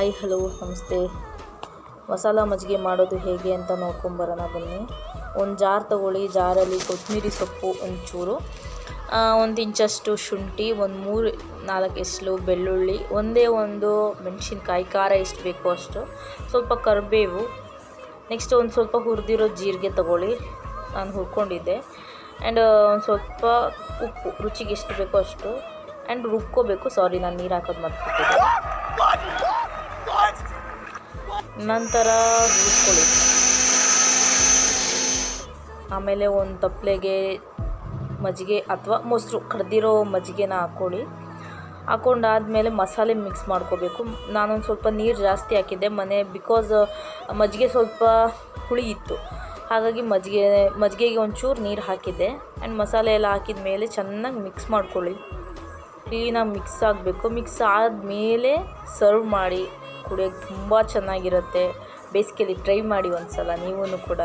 Hi hello ನಮಸ್ತೆ. ಮಸಾಲ ಮಜ್ಜಿಗೆ ಮಾಡೋದು ಹೇಗೆ ಅಂತ ನೋಡ್ಕೊಂಬರೋಣ ಬನ್ನಿ. ಒಂದು ಜಾರ್ ತೊಗೊಳ್ಳಿ. ಜಾರಲ್ಲಿ ಕೊತ್ತಂಬರಿ ಸೊಪ್ಪು ಒಂಚೂರು, 1 ಇಂಚಷ್ಟು ಶುಂಠಿ, ಒಂದು 3-4 ಎಸಳು ಬೆಳ್ಳುಳ್ಳಿ, ಒಂದೇ ಒಂದು ಮೆಣಸಿನ್ಕಾಯಿ, ಖಾರ ಎಷ್ಟು ಬೇಕೋ ಅಷ್ಟು, ಸ್ವಲ್ಪ ಕರಿಬೇವು, ನೆಕ್ಸ್ಟ್ ಒಂದು ಸ್ವಲ್ಪ ಹುರಿದಿರೋ ಜೀರಿಗೆ ತೊಗೊಳ್ಳಿ, ನಾನು ಹುರ್ಕೊಂಡಿದ್ದೆ. ಆ್ಯಂಡ್ ಒಂದು ಸ್ವಲ್ಪ ಉಪ್ಪು ರುಚಿಗೆ ಎಷ್ಟು ಬೇಕೋ ಅಷ್ಟು, ಆ್ಯಂಡ್ ರುಬ್ಕೋಬೇಕು. ಸಾರಿ, ನಾನು ನೀರು ಹಾಕೋದು ಮರ್ತ್ಬಿಟ್ಟಿದ್ದೆ. ನಂತರ ರುಬ್ಕೊಳ್ಳಿ. ಆಮೇಲೆ ಒಂದು ತಪ್ಪಲೆಗೆ ಮಜ್ಜಿಗೆ ಅಥವಾ ಮೊಸರು, ಕಡ್ದಿರೋ ಮಜ್ಜಿಗೆನ ಹಾಕ್ಕೊಳ್ಳಿ. ಹಾಕ್ಕೊಂಡಾದ್ಮೇಲೆ ಮಸಾಲೆ ಮಿಕ್ಸ್ ಮಾಡ್ಕೋಬೇಕು. ನಾನೊಂದು ಸ್ವಲ್ಪ ನೀರು ಜಾಸ್ತಿ ಹಾಕಿದ್ದೆ ಬಿಕಾಸ್ ಮಜ್ಜಿಗೆ ಸ್ವಲ್ಪ ಹುಳಿ ಇತ್ತು, ಹಾಗಾಗಿ ಮಜ್ಜಿಗೆಗೆ ಒಂಚೂರು ನೀರು ಹಾಕಿದ್ದೆ. ಆ್ಯಂಡ್ ಮಸಾಲೆ ಎಲ್ಲ ಹಾಕಿದ ಮೇಲೆ ಚೆನ್ನಾಗಿ ಮಿಕ್ಸ್ ಮಾಡ್ಕೊಳ್ಳಿ. ಕ್ಲೀನಾಗಿ ಮಿಕ್ಸ್ ಆಗಬೇಕು. ಮಿಕ್ಸ್ ಆದಮೇಲೆ ಸರ್ವ್ ಮಾಡಿ ಕುಡಿಯೋಕ್ಕೆ ತುಂಬ ಚೆನ್ನಾಗಿರುತ್ತೆ. ಬೇಸಿಗೆಯಲ್ಲಿ ಟ್ರೈ ಮಾಡಿ ಒಂದು ಸಲ ನೀವು ಕೂಡ.